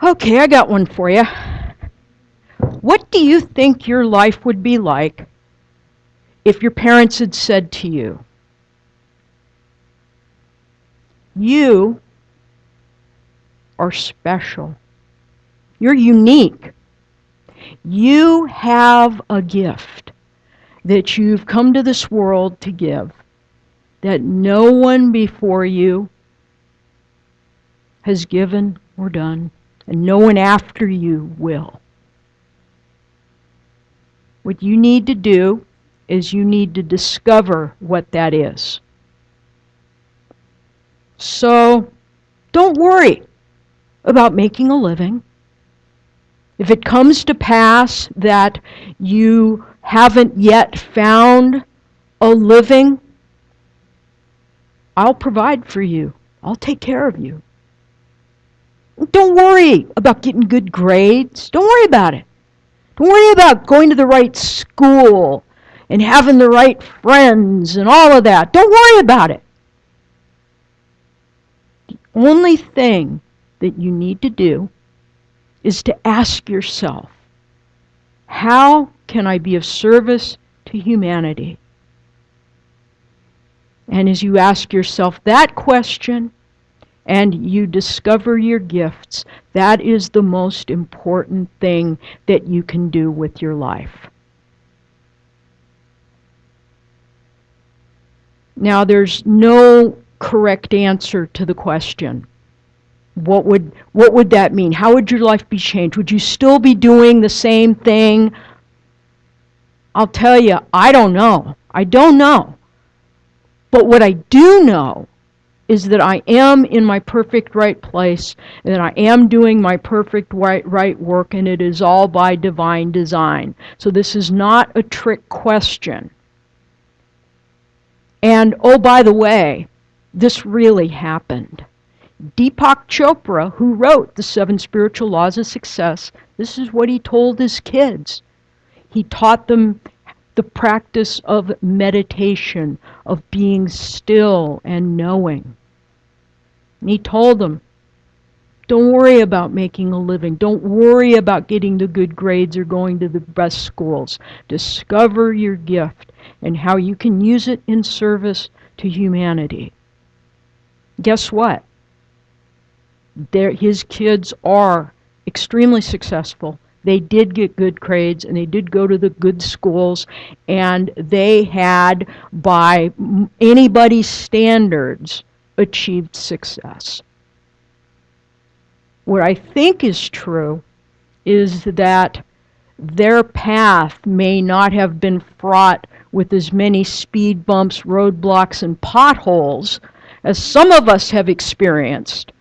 Okay, I got one for you. What do you think your life would be like if your parents had said to you, you are special, you're unique, you have a gift that you've come to this world to give that no one before you has given or done, and no one after you will. What you need to do is you need to discover what that is. So don't worry about making a living. If it comes to pass that you haven't yet found a living, I'll provide for you. I'll take care of you. Don't worry about getting good grades. Don't worry about it. Don't worry about going to the right school and having the right friends and all of that. Don't worry about it. The only thing that you need to do is to ask yourself, how can I be of service to humanity? And as you ask yourself that question and you discover your gifts, that is the most important thing that you can do with your life. Now, there's no correct answer to the question. What would that mean? How would your life be changed? Would you still be doing the same thing? I'll tell you, I don't know. I don't know. But what I do know is that I am in my perfect right place, and that I am doing my perfect right work, and it is all by divine design. So this is not a trick question. And oh, by the way, this really happened. Deepak Chopra, who wrote The 7 Spiritual Laws of Success, this is what he told his kids. He taught them the practice of meditation, of being still and knowing. And he told them, don't worry about making a living. Don't worry about getting the good grades or going to the best schools. Discover your gift and how you can use it in service to humanity. Guess what? His kids are extremely successful. They did get good grades, and they did go to the good schools, and they had, by anybody's standards, achieved success. What I think is true is that their path may not have been fraught with as many speed bumps, roadblocks, and potholes as some of us have experienced,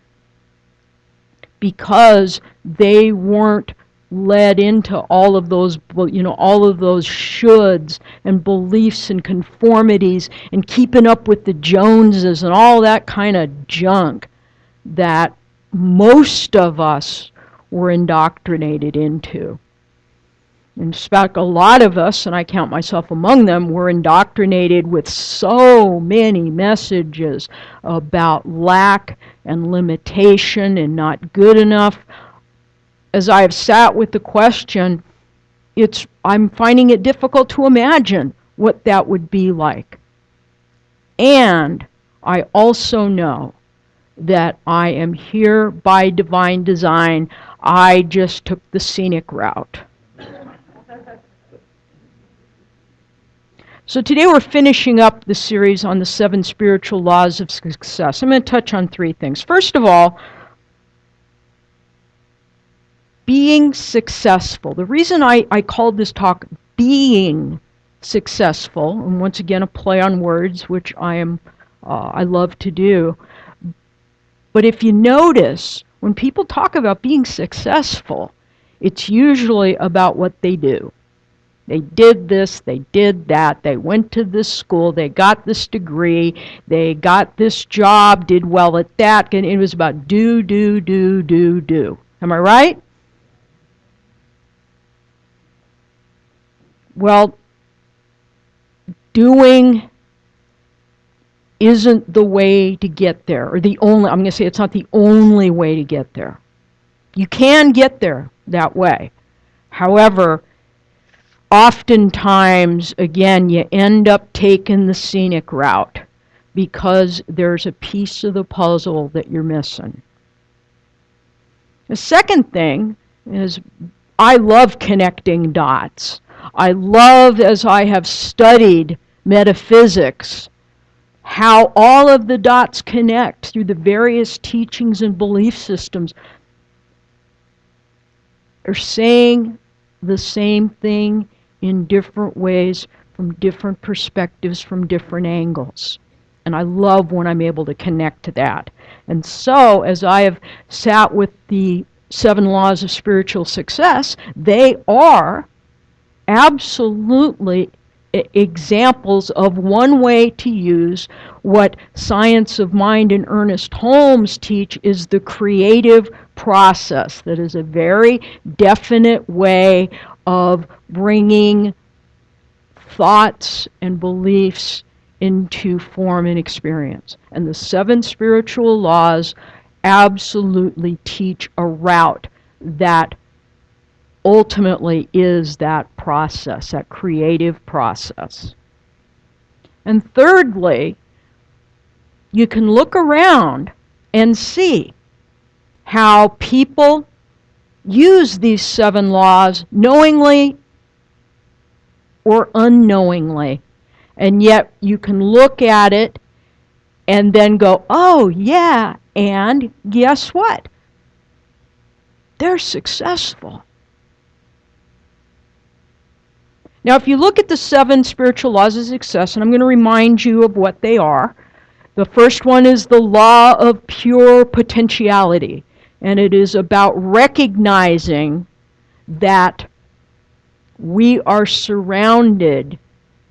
because they weren't led into all of those shoulds and beliefs and conformities and keeping up with the Joneses and all that kind of junk that most of us were indoctrinated into. In fact, a lot of us, and I count myself among them, were indoctrinated with so many messages about lack and limitation and not good enough. As I have sat with the question, I'm finding it difficult to imagine what that would be like. And I also know that I am here by divine design. I just took the scenic route. So today we're finishing up the series on the 7 spiritual laws of success. I'm going to touch on 3 things. First of all, being successful. The reason I called this talk Being Successful, and once again a play on words, which I love to do. But if you notice, when people talk about being successful, it's usually about what they do. They did this, they did that, they went to this school, they got this degree, they got this job, did well at that, and it was about do. Am I right? Well, doing isn't the way to get there, or the only, I'm going to say it's not the only way to get there. You can get there that way. However, oftentimes, again, you end up taking the scenic route because there's a piece of the puzzle that you're missing. The second thing is I love connecting dots. I love, as I have studied metaphysics, how all of the dots connect through the various teachings and belief systems are saying the same thing in different ways, from different perspectives, from different angles. And I love when I'm able to connect to that. And so, as I have sat with the 7 laws of spiritual success, they are absolutely examples of one way to use what Science of Mind and Ernest Holmes teach is the creative process. That is a very definite way of bringing thoughts and beliefs into form and experience. And the 7 spiritual laws absolutely teach a route that ultimately is that process, that creative process. And thirdly, you can look around and see how people use these 7 laws knowingly or unknowingly. And yet you can look at it and then go, oh yeah, and guess what? They're successful. Now, if you look at the 7 spiritual laws of success, and I'm going to remind you of what they are. The first one is the law of pure potentiality, and it is about recognizing that we are surrounded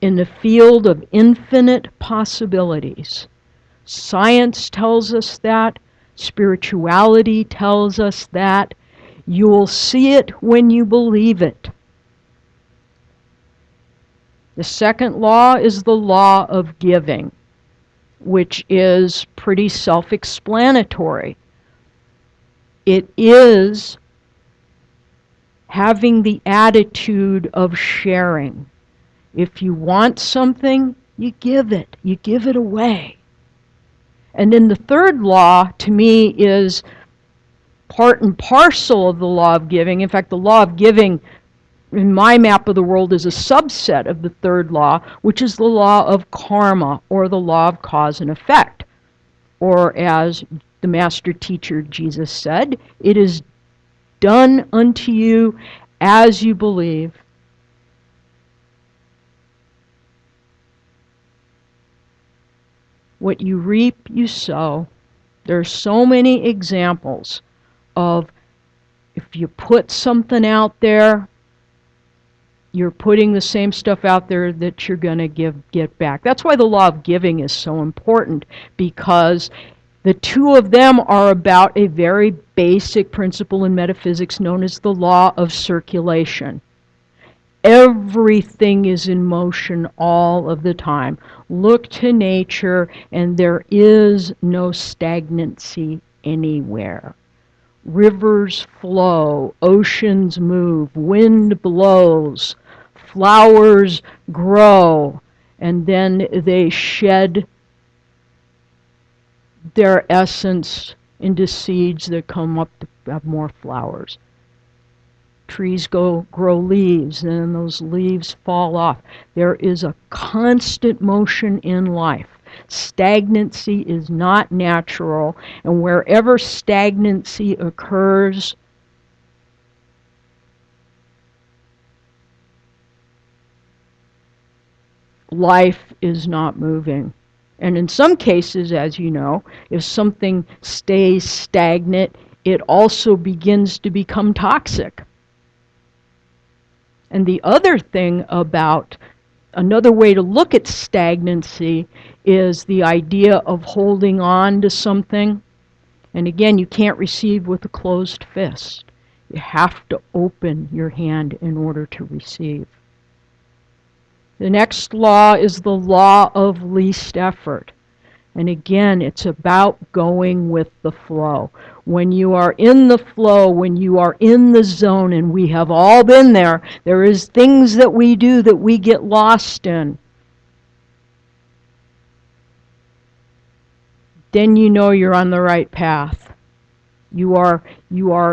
in the field of infinite possibilities. Science tells us that. Spirituality tells us that. You'll see it when you believe it. The second law is the law of giving, which is pretty self-explanatory. It is having the attitude of sharing. If you want something, you give it. You give it away. And then the third law, to me, is part and parcel of the law of giving. In fact, the law of giving in my map of the world is a subset of the third law, which is the law of karma, or the law of cause and effect. Or as the master teacher Jesus said, it is done unto you as you believe. What you reap, you sow. There are so many examples of if you put something out there, you're putting the same stuff out there that you're going to get back. That's why the law of giving is so important, because the two of them are about a very basic principle in metaphysics known as the law of circulation. Everything is in motion all of the time. Look to nature, and there is no stagnancy anywhere. Rivers flow, oceans move, wind blows, flowers grow, and then they shed their essence into seeds that come up to have more flowers. Trees grow leaves, and then those leaves fall off. There is a constant motion in life. Stagnancy is not natural, and wherever stagnancy occurs, life is not moving. And in some cases, as you know, if something stays stagnant, it also begins to become toxic. And the other thing about another way to look at stagnancy is the idea of holding on to something. And again, you can't receive with a closed fist. You have to open your hand in order to receive. The next law is the law of least effort. And again, it's about going with the flow. when you are in the flow, when you are in the zone, and we have all been there, there is things that we do that we get lost in. Then you know you're on the right path. You are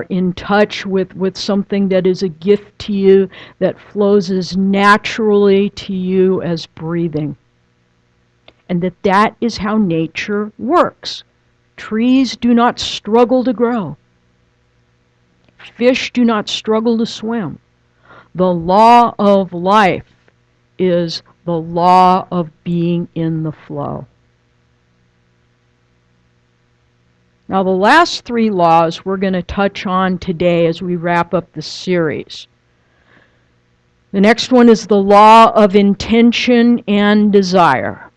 in touch with something that is a gift to you, that flows as naturally to you as breathing. And that is how nature works. Trees do not struggle to grow. Fish do not struggle to swim. The law of life is the law of being in the flow. Now, the last three laws we're going to touch on today as we wrap up the series. The next one is the law of intention and desire.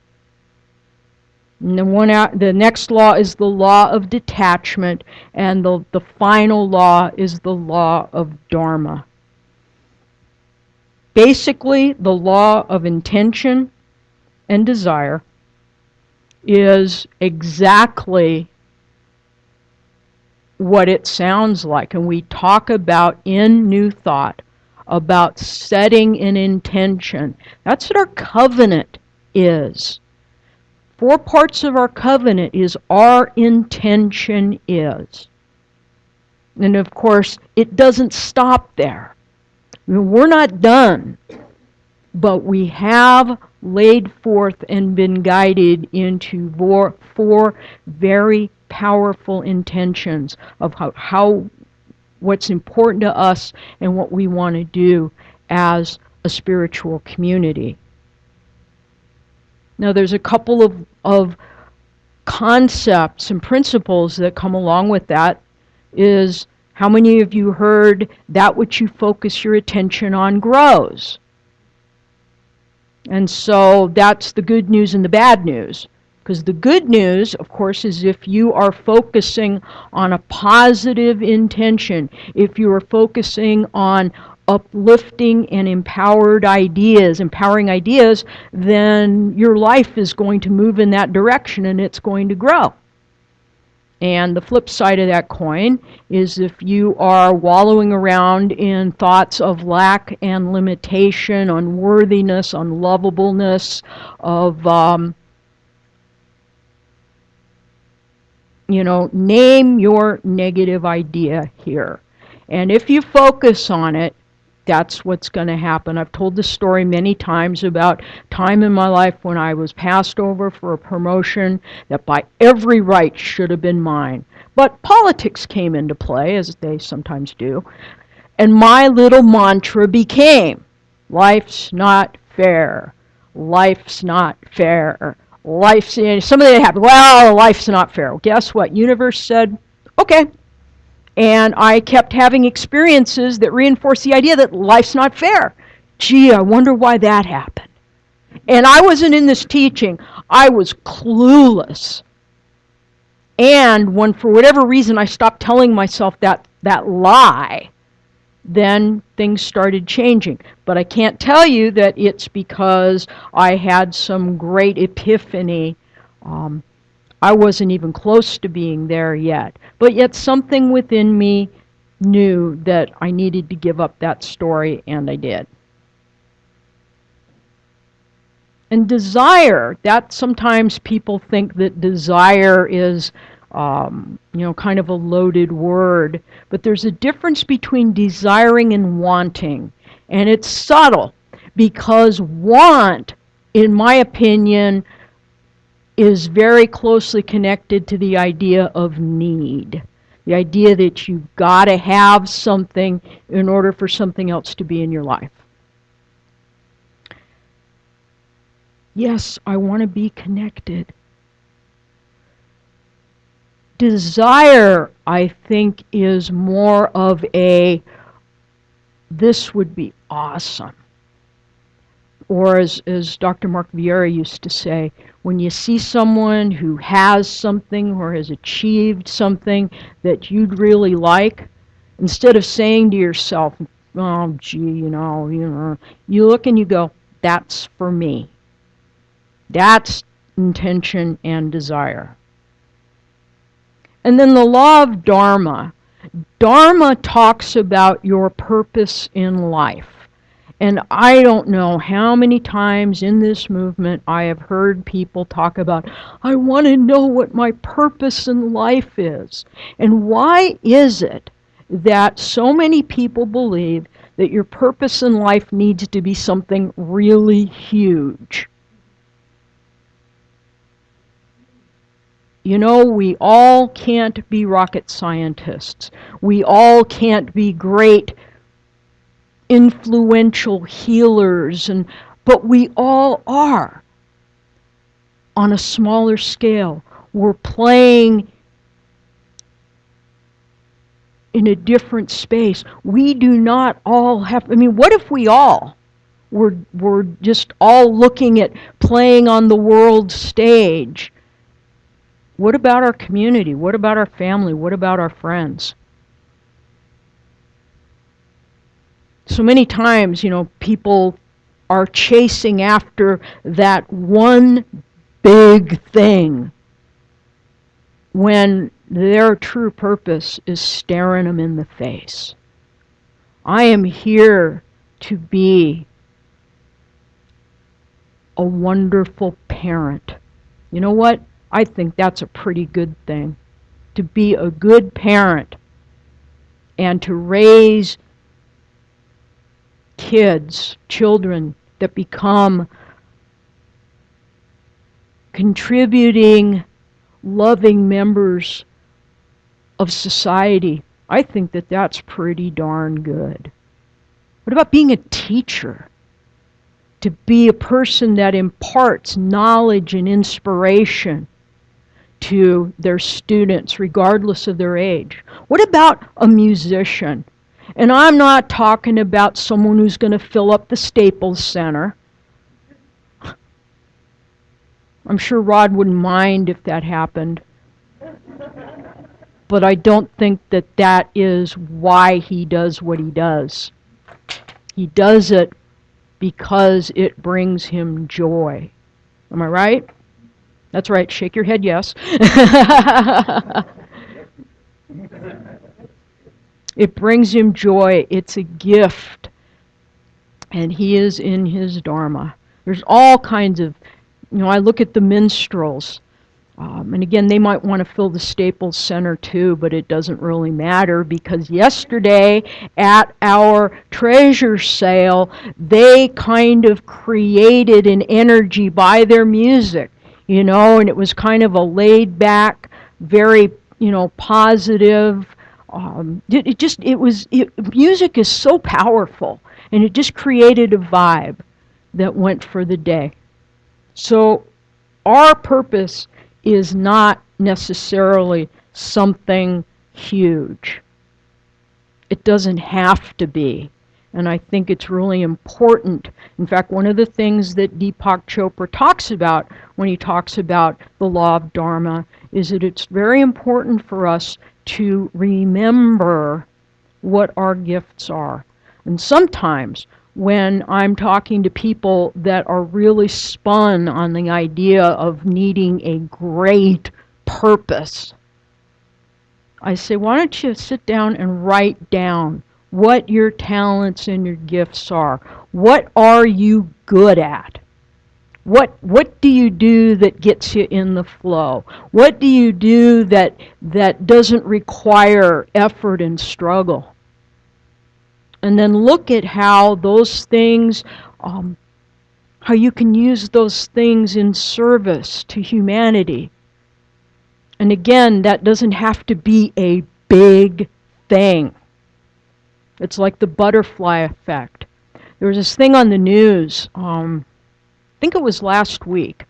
And the next law is the law of detachment, and the final law is the law of dharma. Basically, the law of intention and desire is exactly what it sounds like. And we talk about in New Thought about setting an intention. That's what our covenant is. 4 parts of our covenant is our intention is. And of course, it doesn't stop there. I mean, we're not done, but we have laid forth and been guided into 4 very powerful intentions of how what's important to us and what we want to do as a spiritual community. Now, there's a couple of concepts and principles that come along with that. Is how many of you heard that which you focus your attention on grows? And so that's the good news and the bad news. Because the good news, of course, is if you are focusing on a positive intention, if you are focusing on uplifting and empowering ideas, then your life is going to move in that direction and it's going to grow. And the flip side of that coin is if you are wallowing around in thoughts of lack and limitation, unworthiness, unlovableness, of, name your negative idea here. And if you focus on it, that's what's going to happen. I've told this story many times about time in my life when I was passed over for a promotion that by every right should have been mine. But politics came into play, as they sometimes do. And my little mantra became, life's not fair. Life's not fair. Something that happened. Well, life's not fair. Well, guess what? Universe said, okay. And I kept having experiences that reinforced the idea that life's not fair. Gee, I wonder why that happened. And I wasn't in this teaching. I was clueless. And when, for whatever reason, I stopped telling myself that lie, then things started changing. But I can't tell you that it's because I had some great epiphany. I wasn't even close to being there yet. But yet something within me knew that I needed to give up that story, and I did. And desire, that sometimes people think that desire is, kind of a loaded word. But there's a difference between desiring and wanting. And it's subtle, because want, in my opinion, is very closely connected to the idea of need. The idea that you've got to have something in order for something else to be in your life. Yes, I want to be connected. Desire, I think, is more of a, this would be awesome. Or as Dr. Mark Vieira used to say, when you see someone who has something or has achieved something that you'd really like, instead of saying to yourself, oh, gee, you look and you go, that's for me. That's intention and desire. And then the law of Dharma. Dharma talks about your purpose in life. And I don't know how many times in this movement I have heard people talk about, I want to know what my purpose in life is. And why is it that so many people believe that your purpose in life needs to be something really huge? You know, we all can't be rocket scientists. We all can't be great influential healers, but we all are on a smaller scale. We're playing in a different space. We do not all have, what if we all were just all looking at playing on the world stage? What about our community? What about our family? What about our friends? So many times, people are chasing after that one big thing when their true purpose is staring them in the face. I am here to be a wonderful parent. You know what? I think that's a pretty good thing. To be a good parent and to raise children that become contributing, loving members of society. I think that that's pretty darn good. What about being a teacher? To be a person that imparts knowledge and inspiration to their students, regardless of their age. What about a musician? And I'm not talking about someone who's going to fill up the Staples Center. I'm sure Rod wouldn't mind if that happened. But I don't think that that is why he does what he does. He does it because it brings him joy. Am I right? That's right. Shake your head, yes. It brings him joy. It's a gift. And he is in his Dharma. There's all kinds of, I look at the minstrels. And again, they might want to fill the Staples Center too, but it doesn't really matter because yesterday at our treasure sale, they kind of created an energy by their music, and it was kind of a laid back, very, positive. Music is so powerful, and it just created a vibe that went for the day. So our purpose is not necessarily something huge. It doesn't have to be. And I think it's really important. In fact, one of the things that Deepak Chopra talks about when he talks about the law of Dharma is that it's very important for us to remember what our gifts are. And sometimes when I'm talking to people that are really spun on the idea of needing a great purpose, I say, why don't you sit down and write down what your talents and your gifts are? What are you good at? What do you do that gets you in the flow? What do you do that doesn't require effort and struggle? And then look at how those things, how you can use those things in service to humanity. And again, that doesn't have to be a big thing. It's like the butterfly effect. There was this thing on the news, I think it was last week,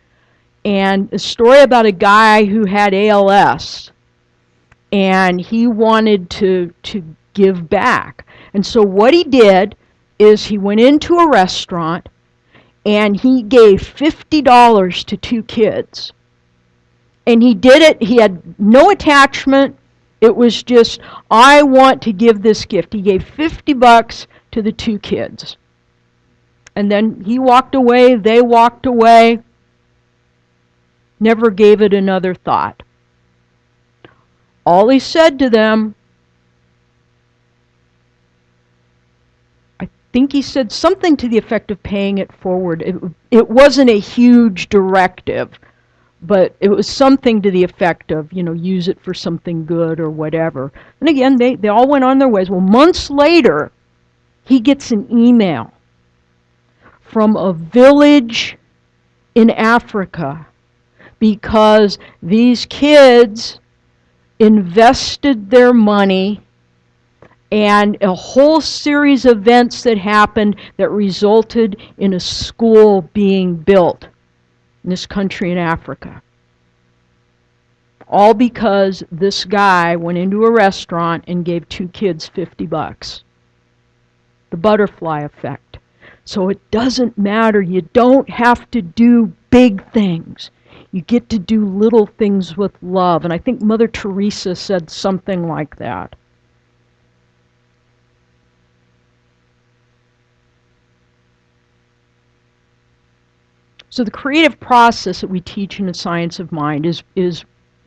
and a story about a guy who had ALS, and he wanted to give back. And so what he did is he went into a restaurant and he gave $50 to two kids. And he did it, he had no attachment. It was just, I want to give this gift. He gave $50 to the two kids. And then he walked away, they walked away, never gave it another thought. All he said to them, I think he said something to the effect of paying it forward. It wasn't a huge directive, but it was something to the effect of, use it for something good or whatever. And again, they all went on their ways. Well, months later, he gets an email from a village in Africa because these kids invested their money, and a whole series of events that happened that resulted in a school being built in this country in Africa. All because this guy went into a restaurant and gave 2 kids $50. The butterfly effect. So it doesn't matter. You don't have to do big things. You get to do little things with love. And I think Mother Teresa said something like that. So the creative process that we teach in the science of mind is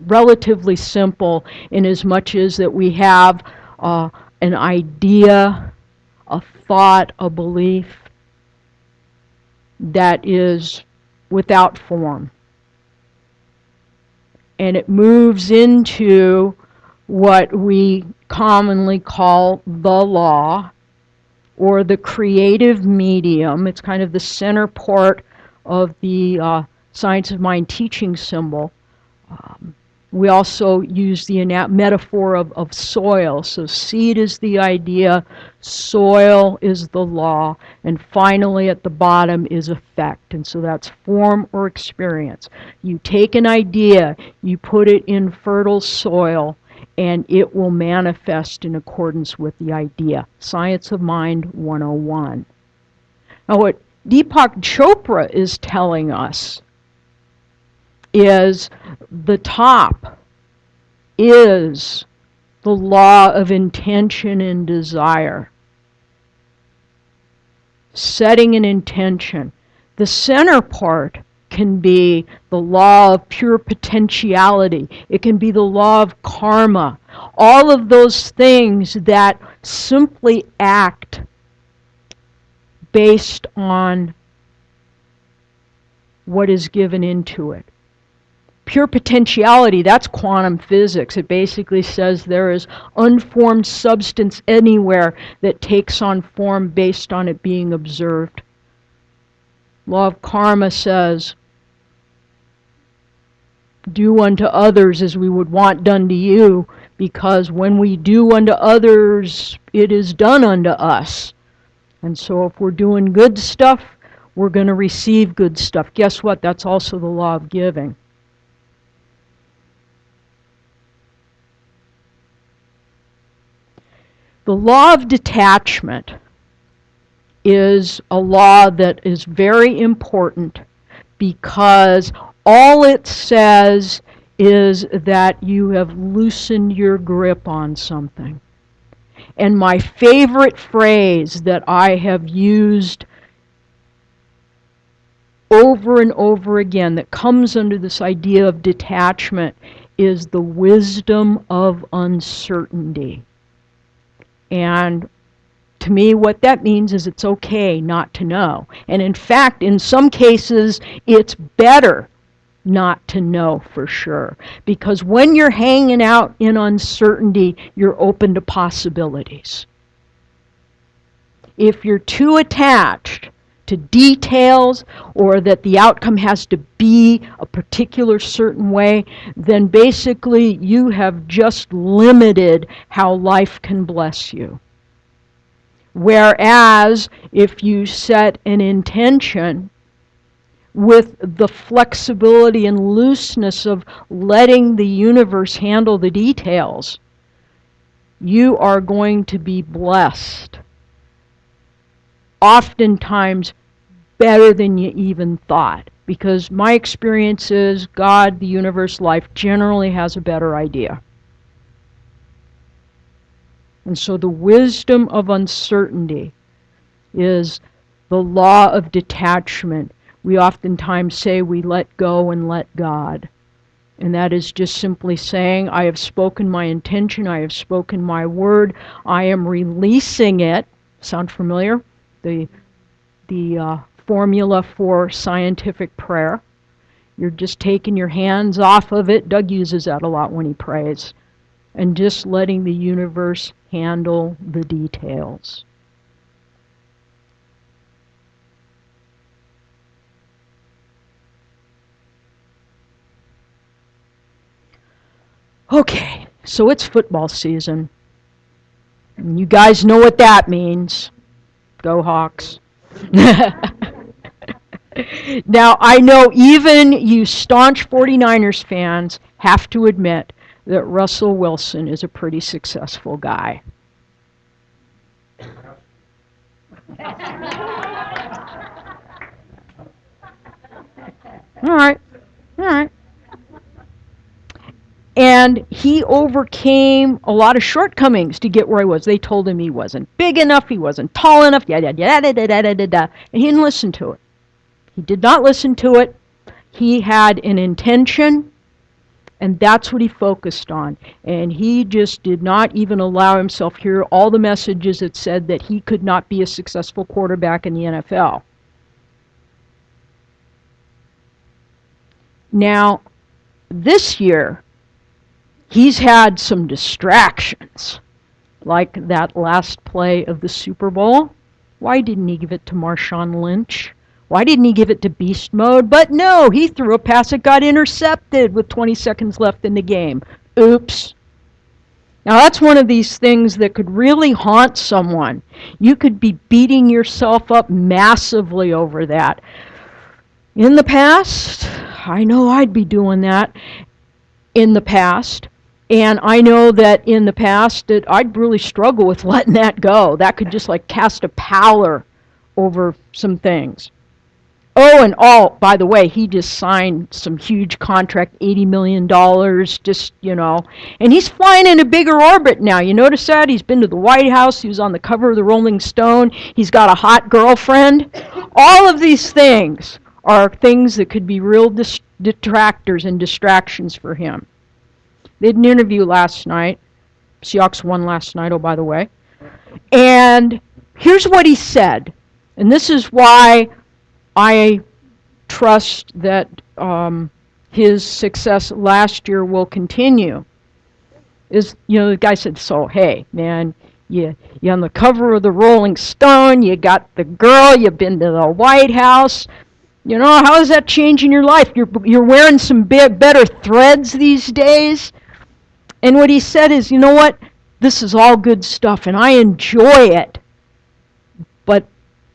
relatively simple in as much as that we have an idea, a thought, a belief that is without form. And it moves into what we commonly call the law or the creative medium. It's kind of the center part of the science of mind teaching symbol. We also use the metaphor of soil. So seed is the idea, soil is the law, and finally at the bottom is effect. And so that's form or experience. You take an idea, you put it in fertile soil, and it will manifest in accordance with the idea. Science of Mind 101. Now what Deepak Chopra is telling us is the top is the law of intention and desire. Setting an intention. The center part can be the law of pure potentiality. It can be the law of karma. All of those things that simply act based on what is given into it. Pure potentiality, that's quantum physics. It basically says there is unformed substance anywhere that takes on form based on it being observed. Law of karma says, do unto others as we would want done to you, because when we do unto others, it is done unto us. And so if we're doing good stuff, we're going to receive good stuff. Guess what? That's also the law of giving. The law of detachment is a law that is very important because all it says is that you have loosened your grip on something. And my favorite phrase that I have used over and over again that comes under this idea of detachment is the wisdom of uncertainty. And to me, what that means is it's okay not to know. And in fact, in some cases, it's better not to know for sure. Because when you're hanging out in uncertainty, you're open to possibilities. If you're too attached to details or that the outcome has to be a particular certain way, then basically you have just limited how life can bless you. Whereas if you set an intention with the flexibility and looseness of letting the universe handle the details, you are going to be blessed. Oftentimes better than you even thought. Because my experience is God, the universe, life generally has a better idea. And so the wisdom of uncertainty is the law of detachment. We oftentimes say we let go and let God. And that is just simply saying, I have spoken my intention, I have spoken my word, I am releasing it. Sound familiar? The formula for scientific prayer. You're just taking your hands off of it. Doug uses that a lot when he prays. And just letting the universe handle the details. Okay, so it's football season. And you guys know what that means. Go Hawks. Now, I know even you staunch 49ers fans have to admit that Russell Wilson is a pretty successful guy. All right, all right. And he overcame a lot of shortcomings to get where he was. They told him he wasn't big enough, he wasn't tall enough, yada, yada, yada, yada, yada, yada. And he didn't listen to it. He did not listen to it. He had an intention, and that's what he focused on. And he just did not even allow himself to hear all the messages that said that he could not be a successful quarterback in the NFL. Now, this year, he's had some distractions, like that last play of the Super Bowl. Why didn't he give it to Marshawn Lynch? Why didn't he give it to beast mode? But no, he threw a pass that got intercepted with 20 seconds left in the game. Oops. Now that's one of these things that could really haunt someone. You could be beating yourself up massively over that. In the past, I know I'd be doing that in the past. And I know that in the past that I'd really struggle with letting that go. That could just like cast a pallor over some things. Oh, and by the way, he just signed some huge contract, $80 million, just, and he's flying in a bigger orbit now. You notice that? He's been to the White House. He was on the cover of the Rolling Stone. He's got a hot girlfriend. All of these things are things that could be real detractors and distractions for him. They did an interview last night. Seahawks won last night, oh, by the way. And here's what he said. And this is why I trust that his success last year will continue. The guy said, so, hey, man, you're on the cover of the Rolling Stone, you got the girl, you've been to the White House. How is that changing your life? You're wearing some better threads these days. And what he said is, you know what? This is all good stuff, and I enjoy it. But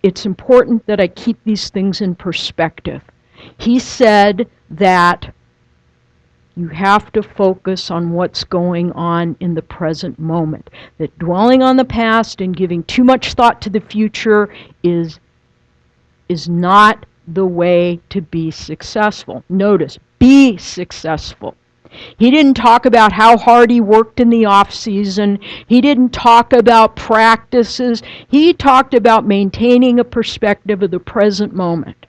it's important that I keep these things in perspective. He said that you have to focus on what's going on in the present moment. That dwelling on the past and giving too much thought to the future is not the way to be successful. Notice, be successful. He didn't talk about how hard he worked in the off season. He didn't talk about practices. He talked about maintaining a perspective of the present moment.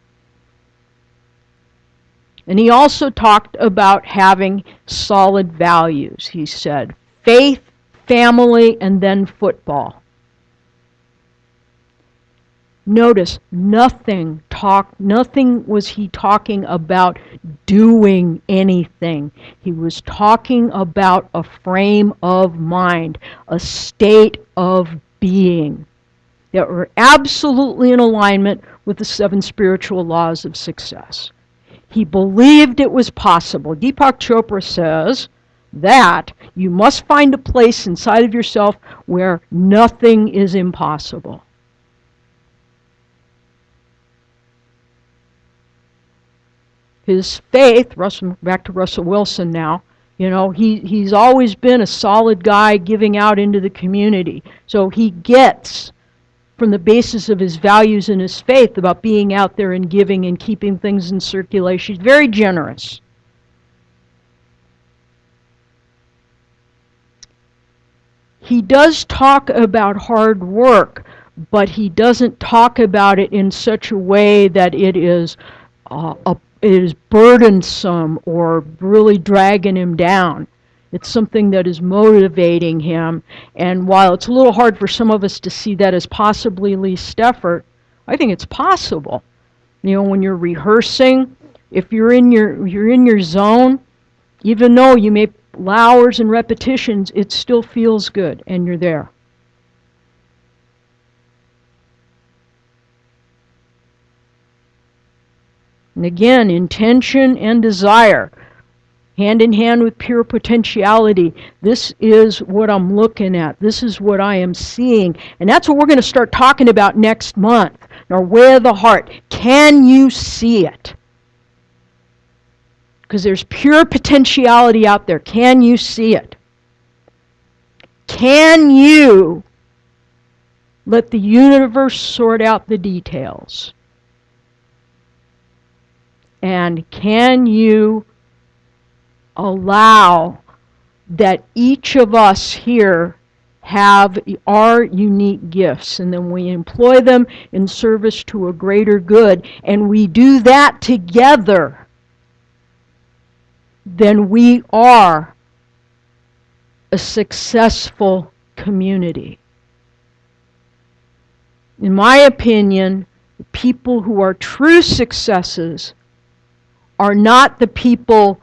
And he also talked about having solid values. He said faith, family, and then football. Notice, nothing was he talking about doing anything. He was talking about a frame of mind, a state of being that were absolutely in alignment with the 7 spiritual laws of success. He believed it was possible. Deepak Chopra says that you must find a place inside of yourself where nothing is impossible. His faith, back to Russell Wilson now, he's always been a solid guy giving out into the community. So he gets from the basis of his values and his faith about being out there and giving and keeping things in circulation. He's very generous. He does talk about hard work, but he doesn't talk about it in such a way that it is is burdensome or really dragging him down. It's something that is motivating him. And while it's a little hard for some of us to see that as possibly least effort, I think it's possible. You know, when you're rehearsing, if you're in your zone, even though you may hours and repetitions, it still feels good and you're there. And again, intention and desire, hand in hand with pure potentiality. This is what I'm looking at. This is what I am seeing. And that's what we're going to start talking about next month. Our way of the heart. Can you see it? Because there's pure potentiality out there. Can you see it? Can you let the universe sort out the details? And can you allow that each of us here have our unique gifts, and then we employ them in service to a greater good, and we do that together, then we are a successful community. In my opinion, the people who are true successes are not the people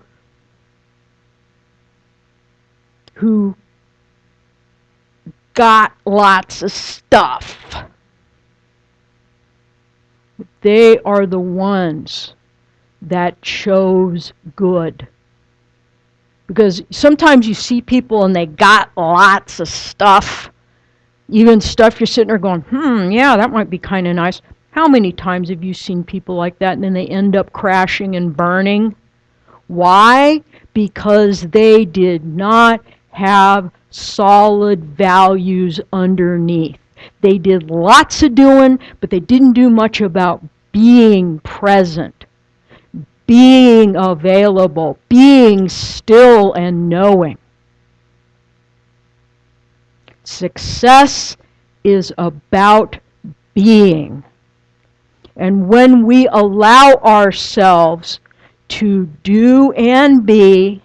who got lots of stuff. They are the ones that chose good. Because sometimes you see people and they got lots of stuff. Even stuff you're sitting there going, yeah, that might be kind of nice. How many times have you seen people like that and then they end up crashing and burning? Why? Because they did not have solid values underneath. They did lots of doing, but they didn't do much about being present, being available, being still and knowing. Success is about being. And when we allow ourselves to do and be,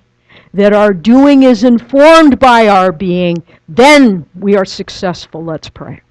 that our doing is informed by our being, then we are successful. Let's pray.